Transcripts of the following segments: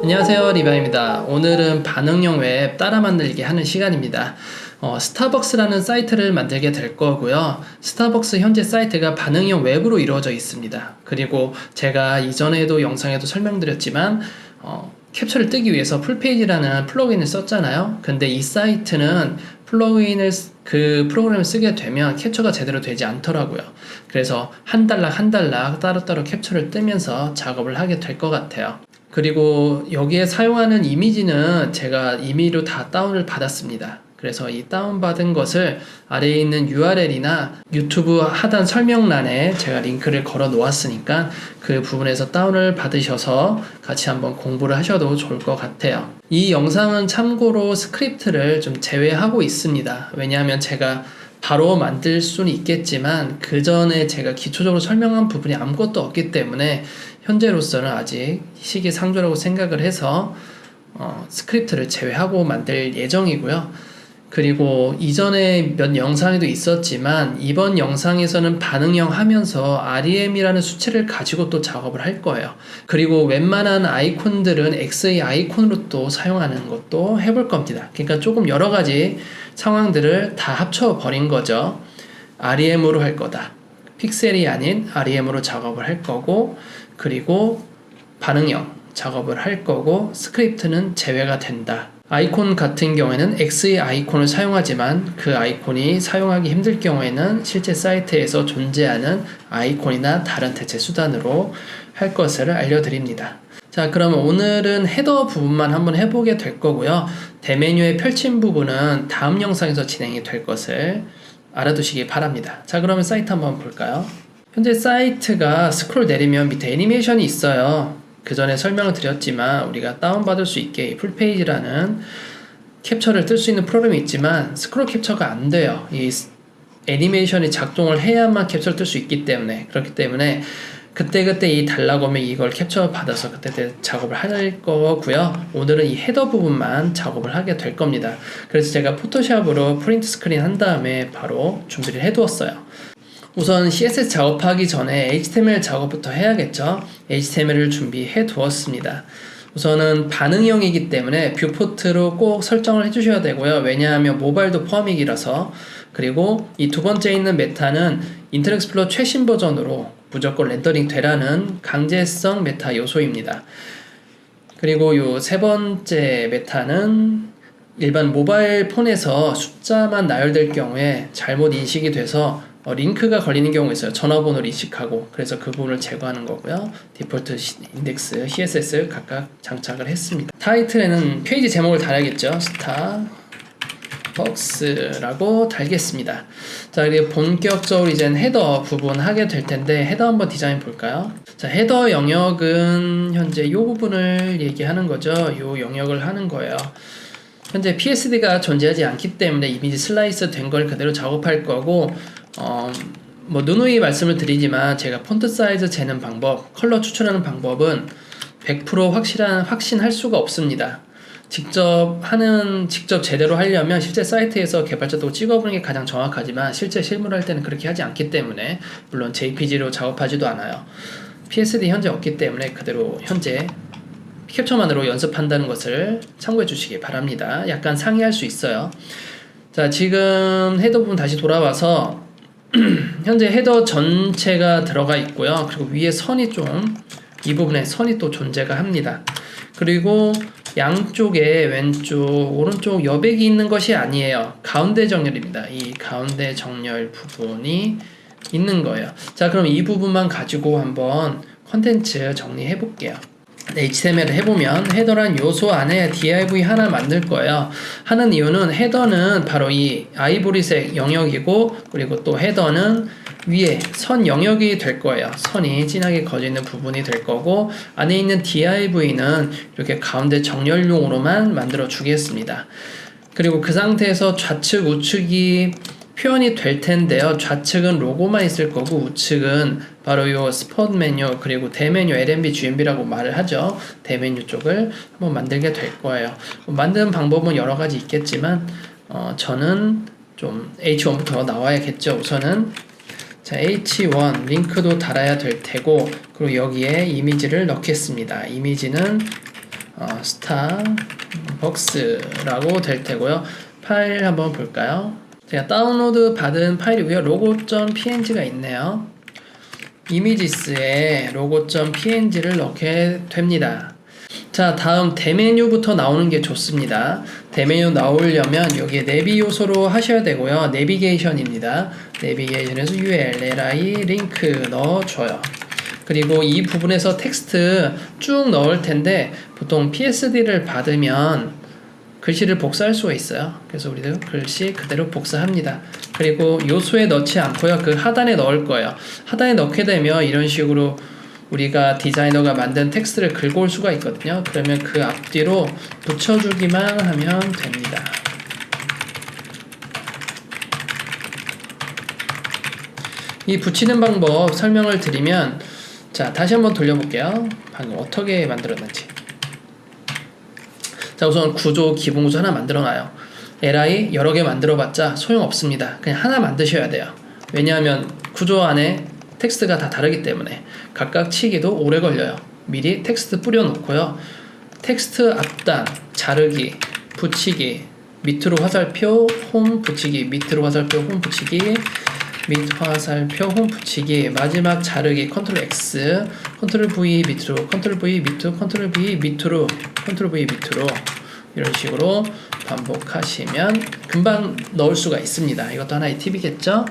안녕하세요, 리바입니다. 오늘은 반응형 웹 따라 만들기 하는 시간입니다. 스타벅스라는 사이트를 만들게 될 거고요. 스타벅스 현재 사이트가 반응형 웹으로 이루어져 있습니다. 그리고 제가 이전에도 영상에도 설명드렸지만 캡처를 뜨기 위해서 풀페이지라는 플러그인을 썼잖아요. 근데 이 사이트는 그 프로그램을 쓰게 되면 캡처가 제대로 되지 않더라고요. 그래서 한 달락 따로따로 캡처를 뜨면서 작업을 하게 될 것 같아요. 그리고 여기에 사용하는 이미지는 제가 임의로 다 다운을 받았습니다. 그래서 이 다운받은 것을 아래에 있는 URL이나 유튜브 하단 설명란에 제가 링크를 걸어 놓았으니까 그 부분에서 다운을 받으셔서 같이 한번 공부를 하셔도 좋을 것 같아요. 이 영상은 참고로 스크립트를 좀 제외하고 있습니다. 왜냐하면 제가 바로 만들 수는 있겠지만 그 전에 제가 기초적으로 설명한 부분이 아무것도 없기 때문에 현재로서는 아직 시기상조라고 생각을 해서 스크립트를 제외하고 만들 예정이고요. 그리고 이전에 몇 영상에도 있었지만 이번 영상에서는 반응형 하면서 REM이라는 수치를 가지고 또 작업을 할 거예요. 그리고 웬만한 아이콘들은 XA 아이콘으로 또 사용하는 것도 해볼 겁니다. 그러니까 조금 여러 가지 상황들을 다 합쳐 버린 거죠. REM으로 할 거다. 픽셀이 아닌 REM으로 작업을 할 거고, 그리고 반응형 작업을 할 거고, 스크립트는 제외가 된다. 아이콘 같은 경우에는 X의 아이콘을 사용하지만 그 아이콘이 사용하기 힘들 경우에는 실제 사이트에서 존재하는 아이콘이나 다른 대체 수단으로 할 것을 알려드립니다. 자, 그러면 오늘은 헤더 부분만 한번 해보게 될 거고요. 대메뉴의 펼침 부분은 다음 영상에서 진행이 될 것을 알아두시기 바랍니다. 자, 그러면 사이트 한번 볼까요? 현재 사이트가 스크롤 내리면 밑에 애니메이션이 있어요. 그 전에 설명을 드렸지만 우리가 다운받을 수 있게 풀페이지라는 캡처를 뜰 수 있는 프로그램이 있지만 스크롤 캡처가 안 돼요. 이 애니메이션이 작동을 해야만 캡처를 뜰 수 있기 때문에, 그렇기 때문에 그때그때 이 달라고 하면 이걸 캡처 받아서 그때 작업을 할 거고요. 오늘은 이 헤더 부분만 작업을 하게 될 겁니다. 그래서 제가 포토샵으로 프린트 스크린 한 다음에 바로 준비를 해 두었어요. 우선 CSS 작업하기 전에 HTML 작업부터 해야겠죠. HTML을 준비해 두었습니다. 우선은 반응형이기 때문에 뷰포트로 꼭 설정을 해주셔야 되고요. 왜냐하면 모바일도 포함이라서. 그리고 이 두 번째 있는 메타는 인터넷 익스플로러 최신 버전으로 무조건 렌더링 되라는 강제성 메타 요소입니다. 그리고 요 세 번째 메타는 일반 모바일 폰에서 숫자만 나열될 경우에 잘못 인식이 돼서 링크가 걸리는 경우가 있어요. 전화번호를 인식하고. 그래서 그 부분을 제거하는 거고요. 디폴트 인덱스, CSS 각각 장착을 했습니다. 타이틀에는 페이지 제목을 달아야겠죠. 스타벅스라고 달겠습니다. 자, 그리고 본격적으로 이제 헤더 부분 하게 될 텐데 헤더 한번 디자인 볼까요? 자, 헤더 영역은 현재 이 부분을 얘기하는 거죠. 이 영역을 하는 거예요. 현재 PSD가 존재하지 않기 때문에 이미지 슬라이스 된 걸 그대로 작업할 거고, 누누이 말씀을 드리지만 제가 폰트 사이즈 재는 방법, 컬러 추천하는 방법은 100% 확신할 수가 없습니다. 직접 제대로 하려면 실제 사이트에서 개발자도 찍어보는 게 가장 정확하지만 실제 실무를 할 때는 그렇게 하지 않기 때문에, 물론 JPG로 작업하지도 않아요. PSD 현재 없기 때문에 그대로 현재 캡처만으로 연습한다는 것을 참고해 주시기 바랍니다. 약간 상이할 수 있어요. 자, 지금 헤더 부분 다시 돌아와서 현재 헤더 전체가 들어가 있고요. 그리고 위에 선이 이 부분에 선이 또 존재가 합니다. 그리고 양쪽에 왼쪽, 오른쪽 여백이 있는 것이 아니에요. 가운데 정렬입니다. 이 가운데 정렬 부분이 있는 거예요. 자, 그럼 이 부분만 가지고 한번 컨텐츠 정리해 볼게요. HTML을 해보면 헤더란 요소 안에 div 하나 만들 거예요. 하는 이유는 헤더는 바로 이 아이보리색 영역이고, 그리고 또 헤더는 위에 선 영역이 될 거예요. 선이 진하게 그어져 있는 부분이 될 거고, 안에 있는 div는 이렇게 가운데 정렬용으로만 만들어 주겠습니다. 그리고 그 상태에서 좌측 우측이 표현이 될 텐데요. 좌측은 로고만 있을 거고 우측은 바로 요 스폿 메뉴, 그리고 대메뉴 LNB, GMB라고 말을 하죠. 대메뉴 쪽을 한번 만들게 될 거예요. 만드는 방법은 여러 가지 있겠지만 저는 좀 H1부터 나와야겠죠. 우선은 자, H1 링크도 달아야 될 테고, 그리고 여기에 이미지를 넣겠습니다. 이미지는 스타벅스라고 될 테고요. 파일 한번 볼까요? 제가 다운로드 받은 파일이고요. logo.png가 있네요. 이미지스에 logo.png를 넣게 됩니다. 자, 다음 대메뉴부터 나오는 게 좋습니다. 대메뉴 나오려면 여기에 내비 요소로 하셔야 되고요. 내비게이션입니다. 내비게이션에서 UL, LI, 링크 넣어줘요. 그리고 이 부분에서 텍스트 쭉 넣을 텐데 보통 PSD를 받으면 글씨를 복사할 수가 있어요. 그래서 우리도 글씨 그대로 복사합니다. 그리고 요소에 넣지 않고요. 그 하단에 넣을 거예요. 하단에 넣게 되면 이런 식으로 우리가 디자이너가 만든 텍스트를 긁어 올 수가 있거든요. 그러면 그 앞뒤로 붙여주기만 하면 됩니다. 이 붙이는 방법 설명을 드리면, 자, 다시 한번 돌려볼게요. 방금 어떻게 만들었는지. 자, 우선 구조, 기본 구조 하나 만들어놔요. LI 여러 개 만들어봤자 소용없습니다. 그냥 하나 만드셔야 돼요. 왜냐하면 구조 안에 텍스트가 다 다르기 때문에 각각 치기도 오래 걸려요. 미리 텍스트 뿌려놓고요. 텍스트 앞단, 자르기, 붙이기, 밑으로 화살표, 홈 붙이기, 밑으로 화살표, 홈 붙이기, 밑 화살표, 홈 붙이기, 마지막 자르기, 컨트롤 X, 컨트롤 V 밑으로, 컨트롤 V 밑으로, 컨트롤 V 밑으로, 컨트롤 V 밑으로 이런 식으로 반복하시면 금방 넣을 수가 있습니다. 이것도 하나의 팁이겠죠?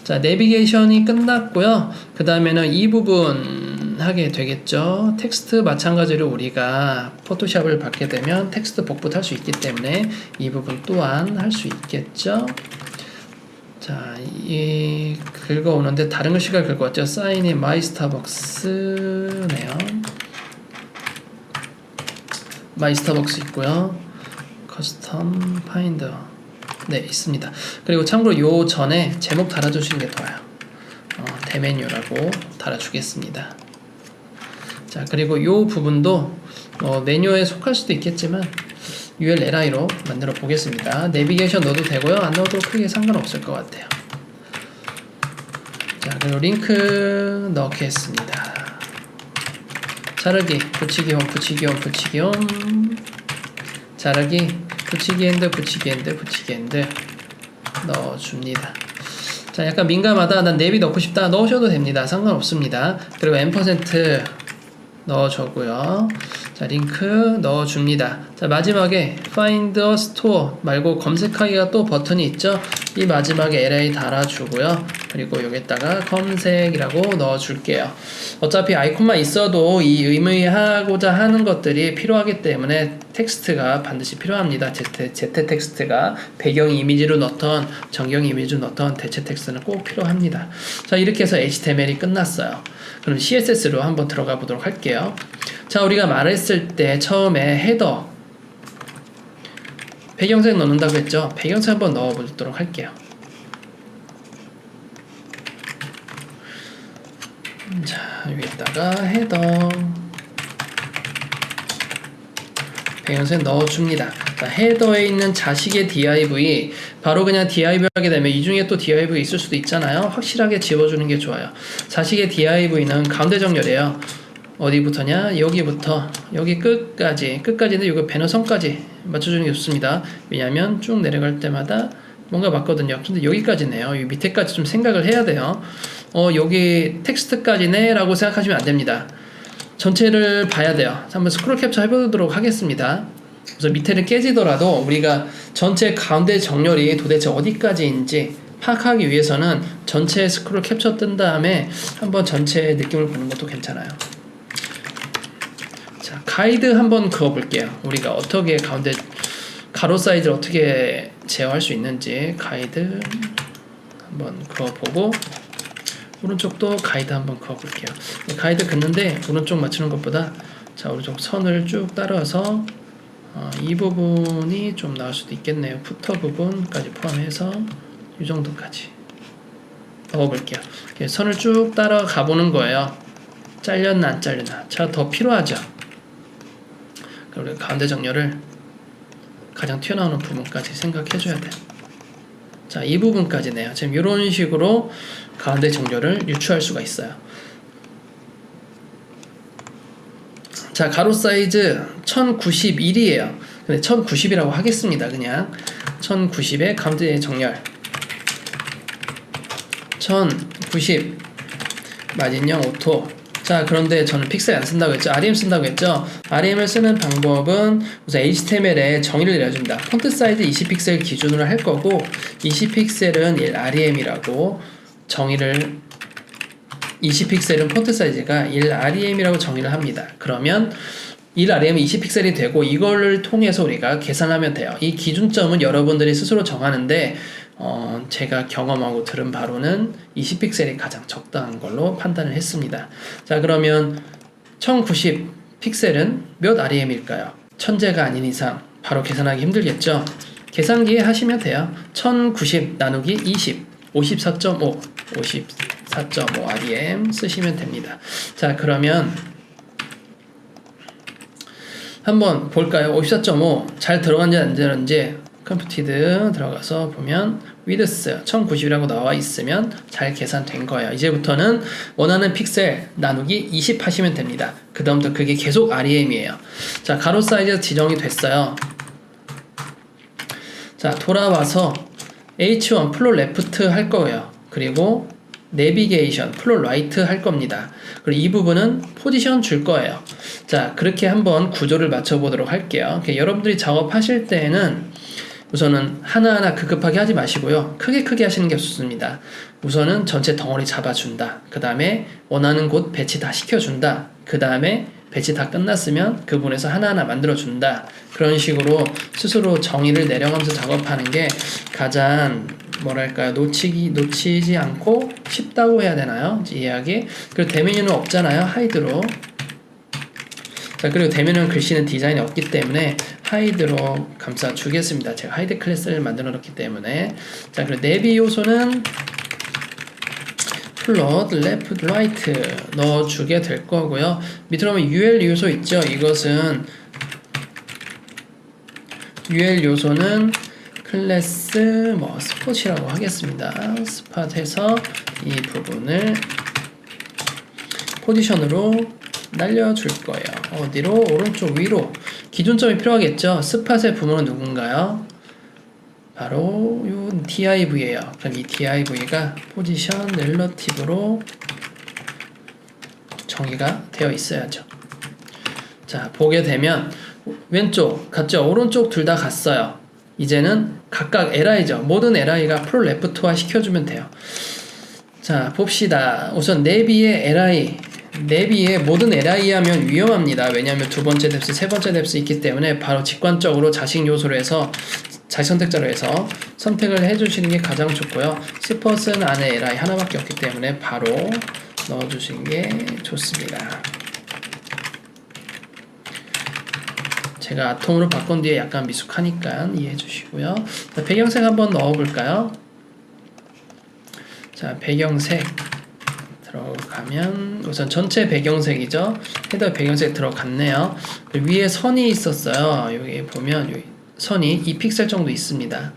자, 내비게이션이 끝났고요. 그 다음에는 이 부분 하게 되겠죠. 텍스트 마찬가지로 우리가 포토샵을 받게 되면 텍스트 복붙 할 수 있기 때문에 이 부분 또한 할 수 있겠죠. 자, 이 긁어오는데 다른 글씨가 긁어왔죠. 사인이 마이 스타벅스네요. 마이 스타벅스 있고요. 커스텀 파인더 네, 있습니다. 그리고 참고로 요 전에 제목 달아주시는 게 좋아요. 대메뉴라고 달아주겠습니다. 자, 그리고 요 부분도 메뉴에 속할 수도 있겠지만 ULLI로 만들어 보겠습니다. 내비게이션 넣어도 되고요. 안 넣어도 크게 상관없을 것 같아요. 자, 그리고 링크 넣겠습니다. 자르기, 붙이기 홈, 붙이기 홈, 붙이기 홈, 자르기, 붙이기 핸드, 붙이기 핸드, 붙이기 핸드 넣어줍니다. 자, 약간 민감하다, 난 내비 넣고 싶다, 넣으셔도 됩니다. 상관없습니다. 그리고 %, 넣어주고요. 자, 링크 넣어줍니다. 자, 마지막에 Find a Store 말고 검색하기가 또 버튼이 있죠. 이 마지막에 LA 달아주고요. 그리고 여기다가 검색이라고 넣어줄게요. 어차피 아이콘만 있어도 이 의미하고자 하는 것들이 필요하기 때문에 텍스트가 반드시 필요합니다. Z 텍스트가 배경 이미지로 넣던 전경 이미지로 넣던 대체 텍스트는 꼭 필요합니다. 자, 이렇게 해서 HTML이 끝났어요. 그럼 CSS로 한번 들어가 보도록 할게요. 자, 우리가 말했을 때 처음에 헤더 배경색 넣는다고 했죠. 배경색 한번 넣어 보도록 할게요. 자, 위에다가 헤더 배경색 넣어줍니다. 자, 헤더에 있는 자식의 div 바로 그냥 div 하게 되면 이 중에 또 div 있을 수도 있잖아요. 확실하게 지워주는 게 좋아요. 자식의 div는 가운데 정렬이에요. 어디부터냐? 여기부터 여기 끝까지는 이거 배너선까지 맞춰주는 게 좋습니다. 왜냐하면 쭉 내려갈 때마다 뭔가 맞거든요. 근데 여기까지네요. 이 밑에까지 좀 생각을 해야 돼요. 여기 텍스트까지네 라고 생각하시면 안 됩니다. 전체를 봐야 돼요. 한번 스크롤 캡처 해보도록 하겠습니다. 그래서 밑에를 깨지더라도 우리가 전체 가운데 정렬이 도대체 어디까지인지 파악하기 위해서는 전체 스크롤 캡처 뜬 다음에 한번 전체 느낌을 보는 것도 괜찮아요. 자, 가이드 한번 그어볼게요. 우리가 어떻게 가운데 가로 사이즈를 어떻게 제어할 수 있는지 가이드 한번 그어보고 오른쪽도 가이드 한번 그어볼게요. 가이드 긋는데 오른쪽 맞추는 것보다 자, 오른쪽 선을 쭉 따라서 이 부분이 좀 나올 수도 있겠네요. 푸터 부분까지 포함해서 이 정도까지 넣어볼게요. 선을 쭉 따라가 보는 거예요. 잘렸나 안 잘렸나. 자, 더 필요하죠. 그리고 가운데 정렬을 가장 튀어나오는 부분까지 생각해줘야 돼요. 자, 이 부분까지네요. 지금 이런 식으로 가운데 정렬을 유추할 수가 있어요. 자, 자, 가로 사이즈 1091이에요. 근데 1090이라고 하겠습니다. 그냥 1090에 가운데 정렬 1090 마진형 오토. 자, 그런데 저는 픽셀 안 쓴다고 했죠. REM 쓴다고 했죠. REM을 쓰는 방법은 우선 HTML에 정의를 내려줍니다. 폰트 사이즈 20픽셀 기준으로 할 거고 20픽셀은 1 REM이라고 정의를 20픽셀은 폰트 사이즈가 1 REM이라고 정의를 합니다. 그러면 1 REM이 20픽셀이 되고 이걸 통해서 우리가 계산하면 돼요. 이 기준점은 여러분들이 스스로 정하는데 제가 경험하고 들은 바로는 20픽셀이 가장 적당한 걸로 판단을 했습니다. 자, 그러면 1090 픽셀은 몇 REM일까요? 천재가 아닌 이상 바로 계산하기 힘들겠죠? 계산기에 하시면 돼요. 1090 나누기 20 54.5 54.5 REM 쓰시면 됩니다. 자, 그러면 한번 볼까요? 54.5 잘 들어간지 안 들어간지 컴퓨티드 들어가서 보면 위드스 1090이라고 나와 있으면 잘 계산된 거예요. 이제부터는 원하는 픽셀 나누기 20 하시면 됩니다. 그 다음부터 그게 계속 REM이에요. 자, 가로 사이즈 지정이 됐어요. 자, 돌아와서 H1 플롯 레프트 할 거예요. 그리고 내비게이션 플롯 라이트 할 겁니다. 그리고 이 부분은 포지션 줄 거예요. 자, 그렇게 한번 구조를 맞춰보도록 할게요. 여러분들이 작업하실 때는 우선은 하나하나 급급하게 하지 마시고요. 크게 하시는 게 좋습니다. 우선은 전체 덩어리 잡아준다. 그 다음에 원하는 곳 배치 다 시켜준다. 그 다음에 배치 다 끝났으면 그 부분에서 하나하나 만들어준다. 그런 식으로 스스로 정의를 내려가면서 작업하는 게 가장 뭐랄까요, 놓치지 않고 쉽다고 해야 되나요? 이해하기. 그리고 대메뉴는 없잖아요. 하이드로. 자, 그리고 대면은 글씨는 디자인이 없기 때문에 하이드로 감싸주겠습니다. 제가 하이드 클래스를 만들어 놓기 때문에. 자, 그리고 내비 요소는 플롯, 레프트, 라이트 넣어주게 될 거고요. 밑으로 보면 UL 요소 있죠. 이것은 UL 요소는 클래스 스폿이라고 하겠습니다. 스팟해서 이 부분을 포지션으로 날려줄 거예요. 어디로? 오른쪽 위로. 기준점이 필요하겠죠. 스팟의 부모는 누군가요? 바로 요 div예요. 그럼 이 div가 포지션 렐러티브로 정의가 되어 있어야죠. 자, 보게 되면 왼쪽 갔죠? 오른쪽 둘 다 갔어요. 이제는 각각 li죠. 모든 li가 프로 레프트화 시켜주면 돼요. 자, 봅시다. 우선 내비의 li, 내비에 모든 li 하면 위험합니다. 왜냐하면 두 번째 뎁스, 세 번째 뎁스 있기 때문에 바로 직관적으로 자식 요소로 해서 자식 선택자로 해서 선택을 해주시는 게 가장 좋고요. 스폿은 안에 li 하나밖에 없기 때문에 바로 넣어주시는 게 좋습니다. 제가 아톰으로 바꾼 뒤에 약간 미숙하니까 이해해 주시고요. 자, 배경색 한번 넣어볼까요? 자, 배경색 들어가면 우선 전체 배경색이죠. 헤더 배경색 들어갔네요. 위에 선이 있었어요. 여기 보면 여기 선이 2픽셀 정도 있습니다.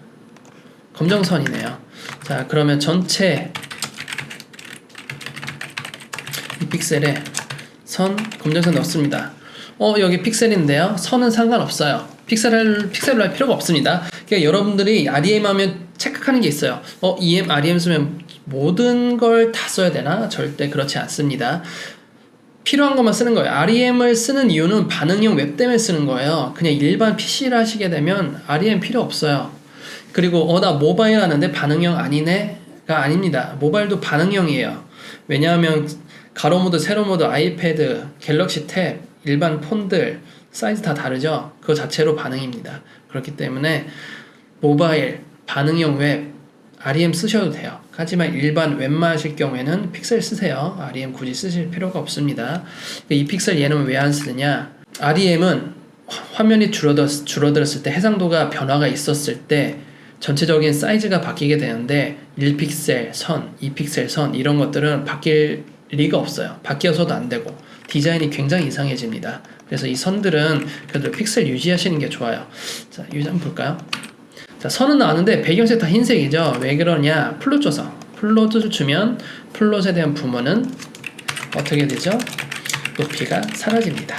검정선이네요. 자, 그러면 전체 2픽셀에 선 검정선 넣습니다. 여기 픽셀인데요. 선은 상관없어요. 픽셀로 할 필요가 없습니다. 그러니까 여러분들이 REM 하면 착각하는 게 있어요. REM 쓰면 모든 걸 다 써야 되나? 절대 그렇지 않습니다. 필요한 것만 쓰는 거예요. REM을 쓰는 이유는 반응형 웹 때문에 쓰는 거예요. 그냥 일반 PC를 하시게 되면 REM 필요 없어요. 그리고 나 모바일 하는데 반응형 아니네가 아닙니다. 모바일도 반응형이에요. 왜냐하면 가로 모드, 세로 모드, 아이패드, 갤럭시 탭, 일반 폰들 사이즈 다 다르죠. 그거 자체로 반응입니다. 그렇기 때문에 모바일, 반응형 웹, REM 쓰셔도 돼요. 하지만 일반 웹만 하실 경우에는 픽셀 쓰세요. REM 굳이 쓰실 필요가 없습니다. 이 픽셀 얘는 왜 안 쓰느냐? REM은 화면이 줄어들었을 때 해상도가 변화가 있었을 때 전체적인 사이즈가 바뀌게 되는데 1픽셀 선, 2픽셀 선 이런 것들은 바뀔 리가 없어요. 바뀌어서도 안 되고 디자인이 굉장히 이상해집니다. 그래서 이 선들은 그래도 픽셀 유지하시는 게 좋아요. 자, 유지 한번 볼까요? 자, 선은 나왔는데 배경색 다 흰색이죠. 왜 그러냐? 플롯 줘서 플롯을 주면 플롯에 대한 부모는 어떻게 되죠? 높이가 사라집니다.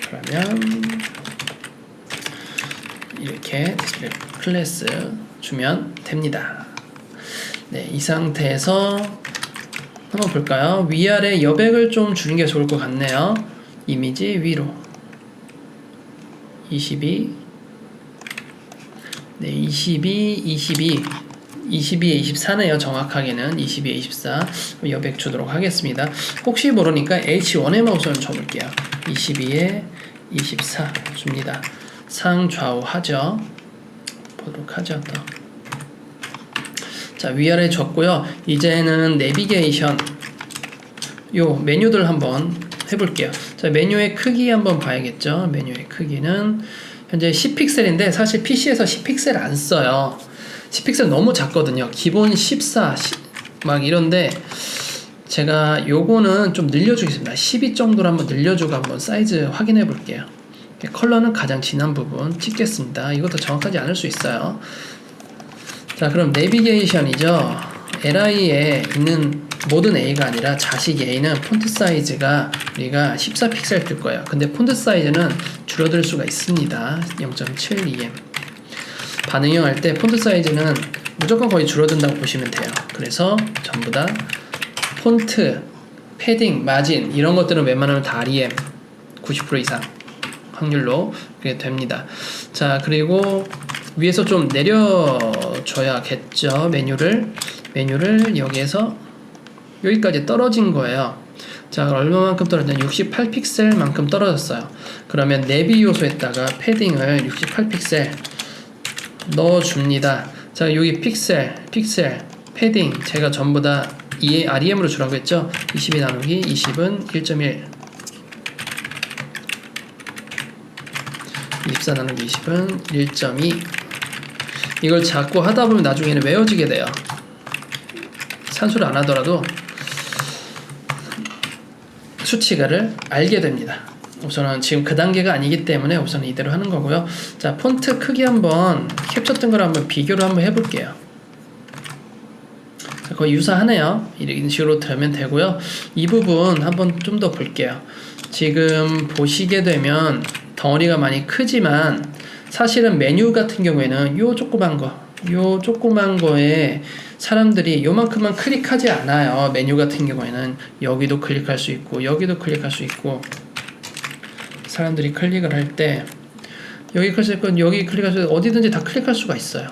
그러면 이렇게 디스플레이 클래스 주면 됩니다. 네, 이 상태에서 한번 볼까요? 위아래 여백을 좀 주는 게 좋을 것 같네요. 이미지 위로 22, 네, 22에 24네요. 정확하게는 22에 24 여백 주도록 하겠습니다. 혹시 모르니까 H1M만 우선 줘볼게요. 22에 24 줍니다. 상좌우 하죠. 보도록 하죠. 또. 자, 위아래 줬고요. 이제는 내비게이션 요 메뉴들 한번 해볼게요. 자, 메뉴의 크기 한번 봐야겠죠. 메뉴의 크기는 현재 10픽셀인데 사실 PC에서 10픽셀 안 써요. 10픽셀 너무 작거든요. 기본 14 막 이런데 제가 요거는 좀 늘려주겠습니다. 12 정도로 한번 늘려주고 한번 사이즈 확인해 볼게요. 컬러는 가장 진한 부분 찍겠습니다. 이것도 정확하지 않을 수 있어요. 자, 그럼 내비게이션이죠. LI에 있는 모든 A가 아니라 자식 A는 폰트 사이즈가 우리가 14픽셀 뜰 거예요. 근데 폰트 사이즈는 줄어들 수가 있습니다. 0.72em. 반응형 할 때 폰트 사이즈는 무조건 거의 줄어든다고 보시면 돼요. 그래서 전부 다 폰트, 패딩, 마진 이런 것들은 웬만하면 다 REM 90% 이상 확률로 그게 됩니다. 자, 그리고 위에서 좀 내려줘야겠죠. 메뉴를 여기에서 여기까지 떨어진 거예요. 자, 얼마만큼 떨어졌냐? 68픽셀만큼 떨어졌어요. 그러면 내비 요소에다가 패딩을 68픽셀 넣어줍니다. 자, 여기 픽셀, 패딩 제가 전부 다 REM으로 주라고 했죠. 22 나누기 20은 1.1, 24 나누기 20은 1.2. 이걸 자꾸 하다 보면 나중에는 외워지게 돼요. 산수를 안 하더라도 수치가를 알게 됩니다. 우선은 지금 그 단계가 아니기 때문에 우선 이대로 하는 거고요. 자, 폰트 크기 한번 캡처된 걸 한번 비교를 한번 해볼게요. 자, 거의 유사하네요. 이런 식으로 들으면 되고요. 이 부분 한번 좀 더 볼게요. 지금 보시게 되면 덩어리가 많이 크지만 사실은 메뉴 같은 경우에는 요 조그만 거에 사람들이 요만큼만 클릭하지 않아요. 메뉴 같은 경우에는 여기도 클릭할 수 있고 여기도 클릭할 수 있고 사람들이 클릭을 할 때 여기 클릭할 수 있고 여기 클릭할 수 있고 어디든지 다 클릭할 수가 있어요.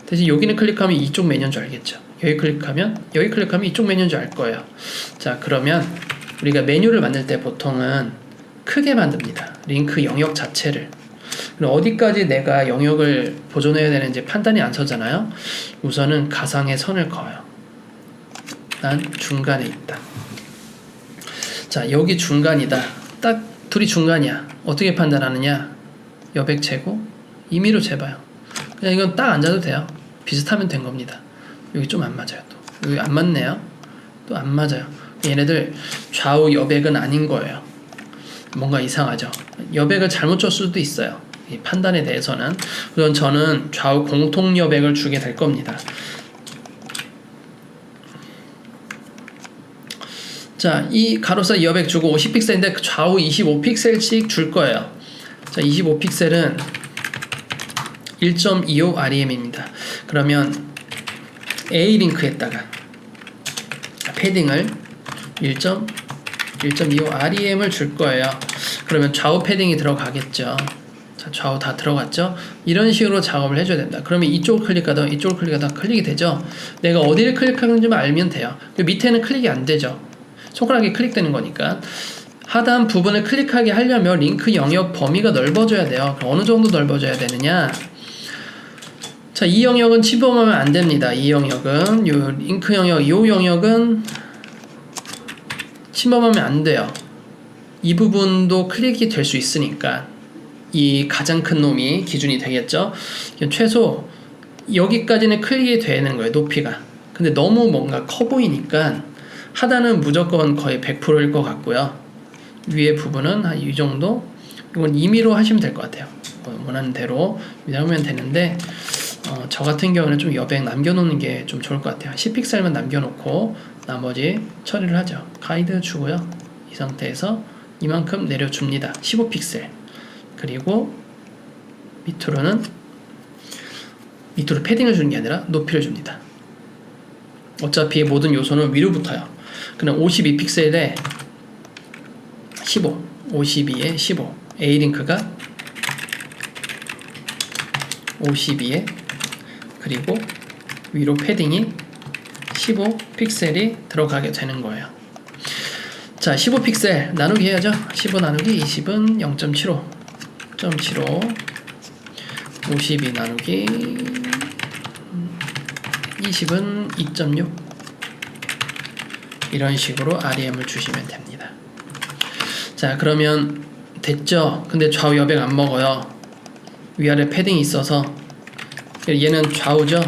대신 여기는 클릭하면 이쪽 메뉴인 줄 알겠죠. 여기 클릭하면 이쪽 메뉴인 줄 알 거예요. 자, 그러면 우리가 메뉴를 만들 때 보통은 크게 만듭니다. 링크 영역 자체를. 그럼 어디까지 내가 영역을 보존해야 되는지 판단이 안 서잖아요. 우선은 가상의 선을 그어요. 난 중간에 있다. 자, 여기 중간이다. 딱 둘이 중간이야. 어떻게 판단하느냐? 여백 재고 임의로 재봐요. 그냥 이건 딱 앉아도 돼요. 비슷하면 된 겁니다. 여기 좀 안 맞아요. 또 여기 안 맞네요. 또 안 맞아요. 얘네들 좌우 여백은 아닌 거예요. 뭔가 이상하죠. 여백을 잘못 줬을 수도 있어요. 이 판단에 대해서는. 우선 저는 좌우 공통 여백을 주게 될 겁니다. 자, 이 가로사 여백 주고 50픽셀인데 좌우 25픽셀씩 줄 거예요. 자, 25픽셀은 1.25 REM입니다. 그러면 A 링크에다가 패딩을 1.25 REM을 줄 거예요. 그러면 좌우 패딩이 들어가겠죠. 자, 좌우 다 들어갔죠. 이런 식으로 작업을 해줘야 된다. 그러면 이쪽을 클릭하다 클릭이 되죠. 내가 어디를 클릭하는지만 알면 돼요. 그 밑에는 클릭이 안 되죠. 손가락이 클릭되는 거니까. 하단 부분을 클릭하게 하려면 링크 영역 범위가 넓어져야 돼요. 어느 정도 넓어져야 되느냐? 자, 이 영역은 침범하면 안 됩니다. 이 영역은 요 링크 영역, 요 영역은 침범하면 안 돼요. 이 부분도 클릭이 될 수 있으니까 이 가장 큰 놈이 기준이 되겠죠. 최소 여기까지는 클릭이 되는 거예요. 높이가. 근데 너무 뭔가 커 보이니까 하단은 무조건 거의 100%일 것 같고요. 위에 부분은 한 이 정도. 이건 임의로 하시면 될 것 같아요. 원하는 대로 하면 되는데 저 같은 경우는 좀 여백 남겨놓는 게 좀 좋을 것 같아요. 10픽셀만 남겨놓고 나머지 처리를 하죠. 가이드 주고요. 이 상태에서 이만큼 내려줍니다. 15픽셀. 그리고 밑으로 패딩을 주는 게 아니라 높이를 줍니다. 어차피 모든 요소는 위로 붙어요. 그럼 52픽셀에 15, 52에 15, A링크가 52에 그리고 위로 패딩이 15픽셀이 들어가게 되는 거예요. 자, 15픽셀 나누기 해야죠. 15 나누기 20은 0.75, 0.75, 52 나누기 20은 2.6. 이런 식으로 REM을 주시면 됩니다. 자, 그러면 됐죠? 근데 좌우 여백 안 먹어요. 위아래 패딩이 있어서. 얘는 좌우죠?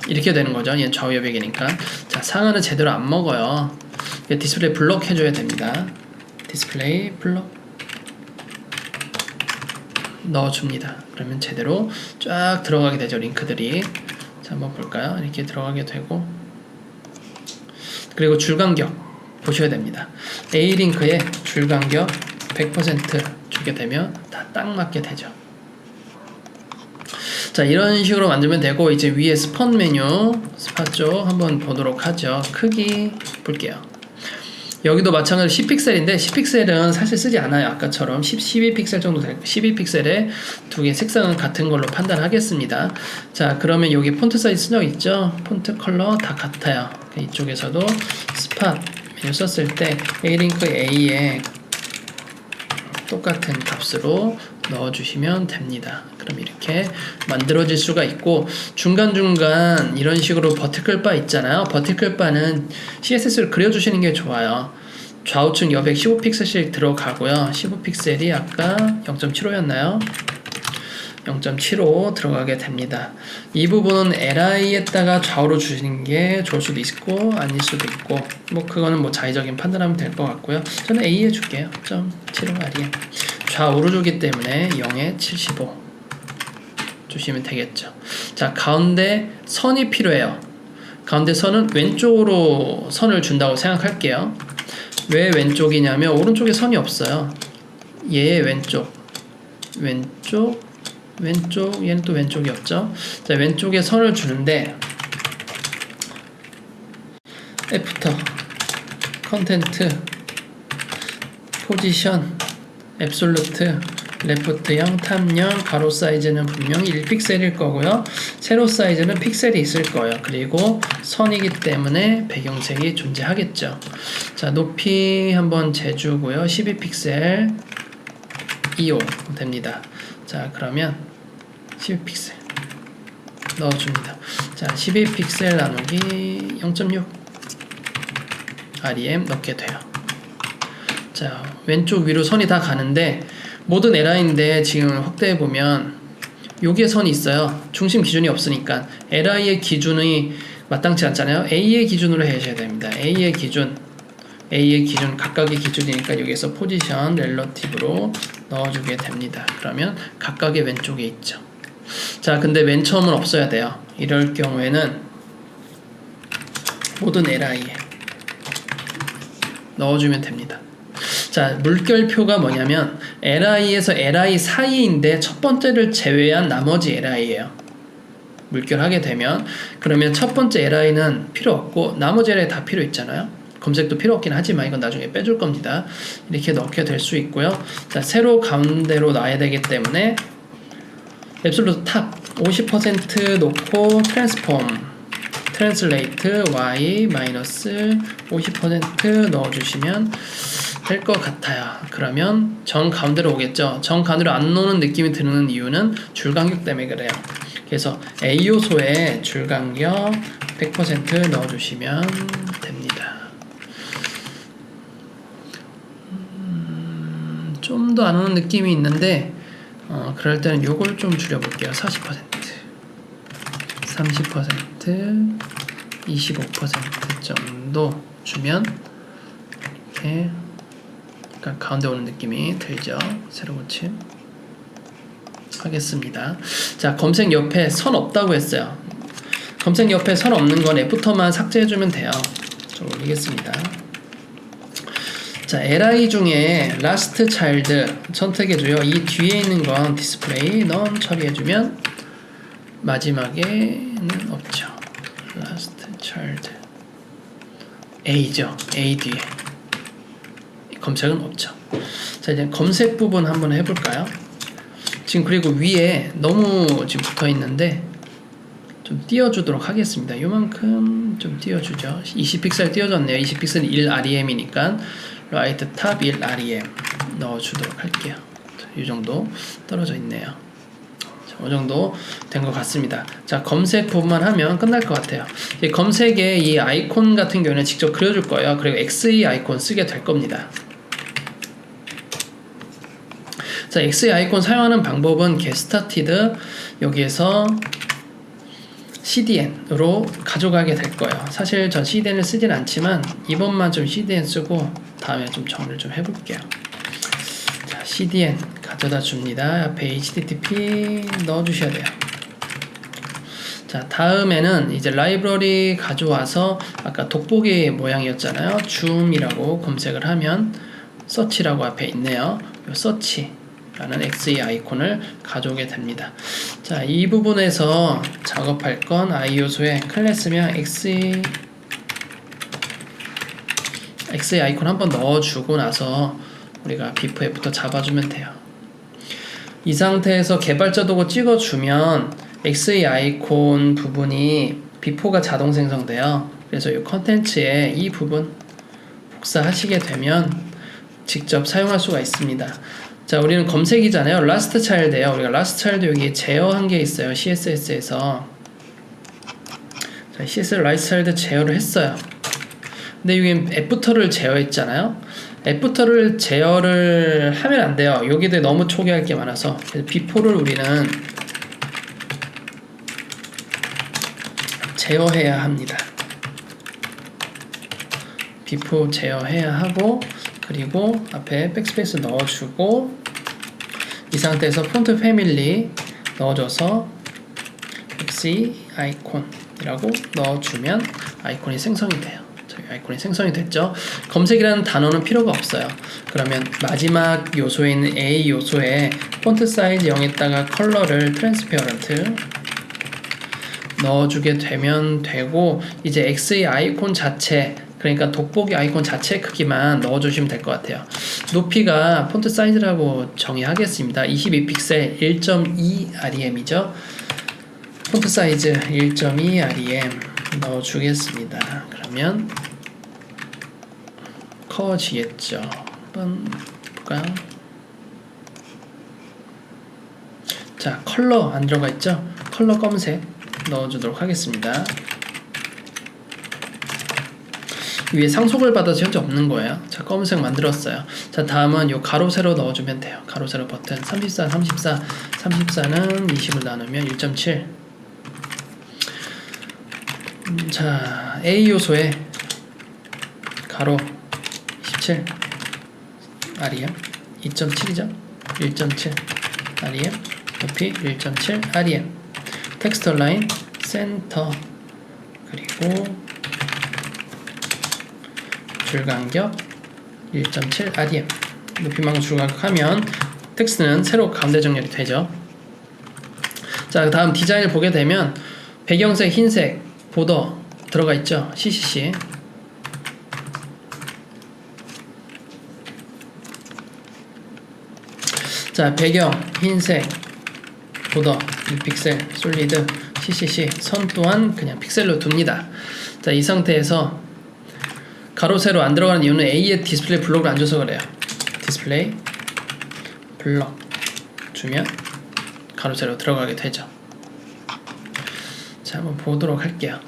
이렇게 되는 거죠. 얘는 좌우 여백이니까. 자, 상하는 제대로 안 먹어요. 디스플레이 블록 해줘야 됩니다. 디스플레이 블록 넣어줍니다. 그러면 제대로 쫙 들어가게 되죠. 링크들이. 자, 한번 볼까요? 이렇게 들어가게 되고, 그리고 줄간격 보셔야 됩니다. A링크에 줄간격 100% 주게 되면 다 딱 맞게 되죠. 자, 이런 식으로 만들면 되고, 이제 위에 스팟 메뉴, 스팟 쪽 한번 보도록 하죠. 크기 볼게요. 여기도 마찬가지로 10픽셀인데 10픽셀은 사실 쓰지 않아요. 아까처럼 12픽셀 정도 될 12픽셀에 두 개 색상은 같은 걸로 판단하겠습니다. 자, 그러면 여기 폰트 사이즈 수정 있죠? 폰트 컬러 다 같아요. 이쪽에서도 스팟 메뉴 썼을 때 A링크 A에 똑같은 값으로 넣어주시면 됩니다. 그럼 이렇게 만들어질 수가 있고, 중간중간 이런 식으로 버티클 바 있잖아요. 버티클 바는 CSS를 그려주시는 게 좋아요. 좌우측 여백 15픽셀씩 들어가고요. 15픽셀이 아까 0.75였나요? 0.75 들어가게 됩니다. 이 부분은 LI에다가 좌우로 주시는 게 좋을 수도 있고 아닐 수도 있고, 뭐 그거는 뭐 자의적인 판단하면 될 것 같고요. 저는 A에 줄게요. 0.75 REM. 좌우로 주기 때문에 0에 75 주시면 되겠죠. 자, 가운데 선이 필요해요. 가운데 선은 왼쪽으로 선을 준다고 생각할게요. 왜 왼쪽이냐면 오른쪽에 선이 없어요. 얘 왼쪽, 얘는 또 왼쪽이 없죠. 자, 왼쪽에 선을 주는데 애프터, 컨텐트, 포지션, 앱솔루트, 레프트형, 탑형, 가로 사이즈는 분명히 1픽셀일 거고요. 세로 사이즈는 픽셀이 있을 거예요. 그리고 선이기 때문에 배경색이 존재하겠죠. 자, 높이 한번 재주고요. 12픽셀 2호 됩니다. 자, 그러면 12픽셀 넣어줍니다. 자, 12픽셀 나누기 0.6 REM 넣게 돼요. 자, 왼쪽 위로 선이 다 가는데 모든 LI인데 지금 확대해보면 여기에 선이 있어요. 중심 기준이 없으니까 LI의 기준이 마땅치 않잖아요. A의 기준으로 해주셔야 됩니다. A의 기준 각각의 기준이니까 여기에서 포지션 렐러티브로 넣어주게 됩니다. 그러면 각각의 왼쪽에 있죠. 자, 근데 맨 처음은 없어야 돼요. 이럴 경우에는 모든 LI에 넣어주면 됩니다. 자, 물결표가 뭐냐면 LI에서 LI 사이인데 첫 번째를 제외한 나머지 LI예요. 물결하게 되면 그러면 첫 번째 LI는 필요 없고 나머지 LI 다 필요 있잖아요. 검색도 필요 없긴 하지만 이건 나중에 빼줄 겁니다. 이렇게 넣게 될 수 있고요. 자, 세로 가운데로 놔야 되기 때문에 앱솔루트 탑 50% 놓고 트랜슬레이트 y 마이너스 50% 넣어주시면 될 것 같아요. 그러면 정 가운데로 오겠죠. 정 가운데로 안 노는 느낌이 드는 이유는 줄간격 때문에 그래요. 그래서 A 요소에 줄간격 100% 넣어주시면 됩니다. 좀 더 안 오는 느낌이 있는데 그럴 때는 요걸 좀 줄여볼게요. 40%, 30%, 25% 정도 주면 이렇게 약간 가운데 오는 느낌이 들죠. 새로 고침 하겠습니다. 자, 검색 옆에 선 없다고 했어요. 검색 옆에 선 없는 건 애프터만 삭제해주면 돼요. 좀 올리겠습니다. 자, li 중에 last child 선택해줘요. 이 뒤에 있는 건 디스플레이 none 처리해주면 마지막에는 없죠. last child a죠. a 뒤에 검색은 없죠. 자, 이제 검색 부분 한번 해볼까요? 지금 그리고 위에 너무 지금 붙어 있는데 좀 띄워주도록 하겠습니다. 요만큼 좀 띄워주죠. 20픽셀 띄워졌네요. 20픽셀 1REM이니까 라이트 탑 1REM 넣어주도록 할게요. 자, 이 정도 떨어져 있네요. 자, 이 정도 된 것 같습니다. 자, 검색 부분만 하면 끝날 것 같아요. 이 검색에 이 아이콘 같은 경우는 직접 그려줄 거예요. 그리고 XE 아이콘 쓰게 될 겁니다. 자, XE 아이콘 사용하는 방법은 get started 여기에서 CDN으로 가져가게 될 거예요. 사실 전 CDN을 쓰진 않지만 이번만 좀 CDN 쓰고 다음에 좀 정리를 좀 해볼게요. 자, CDN 가져다 줍니다. 앞에 HTTP 넣어주셔야 돼요. 자, 다음에는 이제 라이브러리 가져와서 아까 돋보기 모양이었잖아요. 줌이라고 검색을 하면 서치라고 앞에 있네요. 요 서치 라는 XE 아이콘을 가져오게 됩니다. 자, 이 부분에서 작업할 건 I 요소에 클래스명 XE 아이콘 한번 넣어주고 나서 우리가 비포에부터 잡아주면 돼요. 이 상태에서 개발자 도구 찍어주면 XE 아이콘 부분이 비포가 자동 생성돼요. 그래서 이 컨텐츠에 이 부분 복사하시게 되면 직접 사용할 수가 있습니다. 자, 우리는 검색이잖아요. last child예요. 우리가 last child 여기 제어한 게 있어요. CSS에서. 자, CSS last child 제어를 했어요. 근데 여기 애프터를 제어했잖아요. 애프터를 제어를 하면 안 돼요. 여기도 너무 초기화할 게 많아서. 그래서 비포를 우리는 제어해야 합니다. 비포 제어해야 하고, 그리고 앞에 백스페이스 넣어주고, 이 상태에서 폰트 패밀리 넣어줘서 XE 아이콘이라고 넣어주면 아이콘이 생성이 돼요. 저희 아이콘이 생성이 됐죠. 검색이라는 단어는 필요가 없어요. 그러면 마지막 요소에 있는 A 요소에 폰트 사이즈 0에다가 컬러를 트랜스페어런트 넣어주게 되면 되고, 이제 XE 아이콘 자체, 그러니까 돋보기 아이콘 자체 크기만 넣어주시면 될 것 같아요. 높이가 폰트 사이즈라고 정의하겠습니다. 22픽셀 1.2 REM이죠. 폰트 사이즈 1.2 REM 넣어주겠습니다. 그러면 커지겠죠. 한번 볼까요? 자, 컬러 안 들어가 있죠? 컬러 검은색 넣어주도록 하겠습니다. 위에 상속을 받아서 현재 없는 거예요. 자, 검은색 만들었어요. 자, 다음은 요 가로 세로 넣어주면 돼요. 가로 세로 버튼 34, 34, 34는 20을 나누면 1.7. 자, A 요소에 가로 27 REM 2.7이죠. 1.7 REM 높이 1.7 REM 텍스트 라인 센터 그리고 줄간격 1.7 REM 높이만큼 줄간격하면 텍스트는 새로 가운데 정렬이 되죠. 자, 다음 디자인을 보게 되면 배경색 흰색 보더 들어가 있죠. CCC 자, 배경 흰색 보더 1픽셀 솔리드 CCC 선 또한 그냥 픽셀로 둡니다. 자, 이 상태에서 가로 세로 안 들어가는 이유는 A의 디스플레이 블록을 안 줘서 그래요. 디스플레이 블록 주면 가로 세로 들어가게 되죠. 자, 한번 보도록 할게요.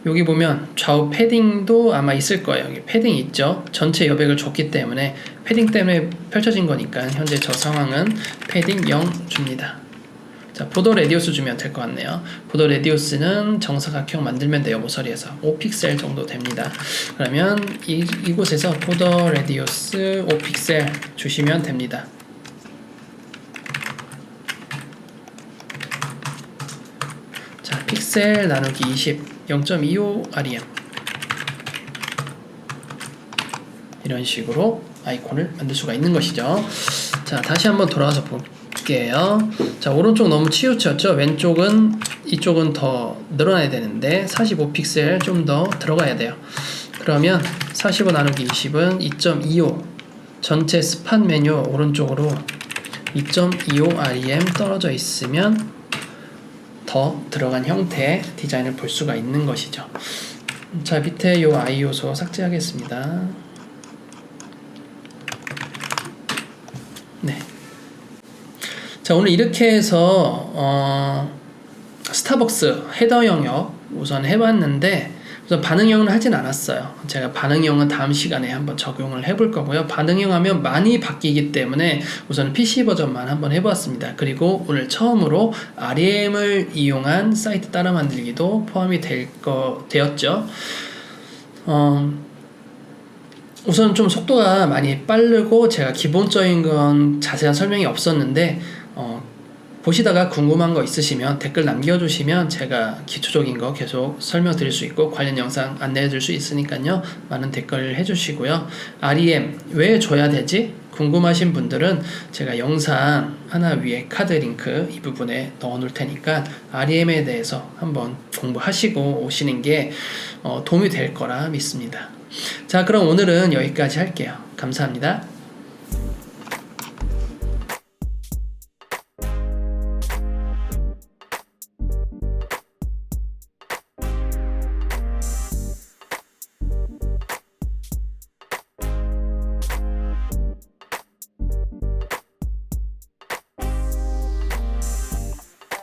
여기 보면 좌우 패딩도 아마 있을 거예요. 여기 패딩 있죠. 전체 여백을 줬기 때문에 패딩 때문에 펼쳐진 거니까 현재 저 상황은 패딩 0 줍니다. 자, 보더 레디우스 주면 될 것 같네요. 보더 레디우스는 정사각형 만들면 돼요. 모서리에서 5픽셀 정도 됩니다. 그러면 이곳에서 보더 레디우스 5픽셀 주시면 됩니다. 자, 픽셀 나누기 20 0.25 REM 이런 식으로 아이콘을 만들 수가 있는 것이죠. 자, 다시 한번 돌아와서 볼게요. 자, 오른쪽 너무 치우쳤죠? 왼쪽은 이쪽은 더 늘어나야 되는데 45픽셀 좀 더 들어가야 돼요. 그러면 45 나누기 20은 2.25 전체 스팟 메뉴 오른쪽으로 2.25 rem 떨어져 있으면 더 들어간 형태의 디자인을 볼 수가 있는 것이죠. 자, 밑에 요 I 요소 삭제하겠습니다. 네. 자, 오늘 이렇게 해서 스타벅스 헤더 영역 우선 해봤는데 우선 반응형은 하진 않았어요. 제가 반응형은 다음 시간에 한번 적용을 해볼 거고요. 반응형 하면 많이 바뀌기 때문에 우선 PC 버전만 한번 해보았습니다. 그리고 오늘 처음으로 REM을 이용한 사이트 따라 만들기도 포함이 되었죠. 우선 좀 속도가 많이 빠르고 제가 기본적인 건 자세한 설명이 없었는데 보시다가 궁금한 거 있으시면 댓글 남겨주시면 제가 기초적인 거 계속 설명드릴 수 있고 관련 영상 안내해줄 수 있으니까요. 많은 댓글 해주시고요. REM 왜 줘야 되지? 궁금하신 분들은 제가 영상 하나 위에 카드 링크 이 부분에 넣어 놓을 테니까 REM에 대해서 한번 공부하시고 오시는 게 도움이 될 거라 믿습니다. 자, 그럼 오늘은 여기까지 할게요. 감사합니다.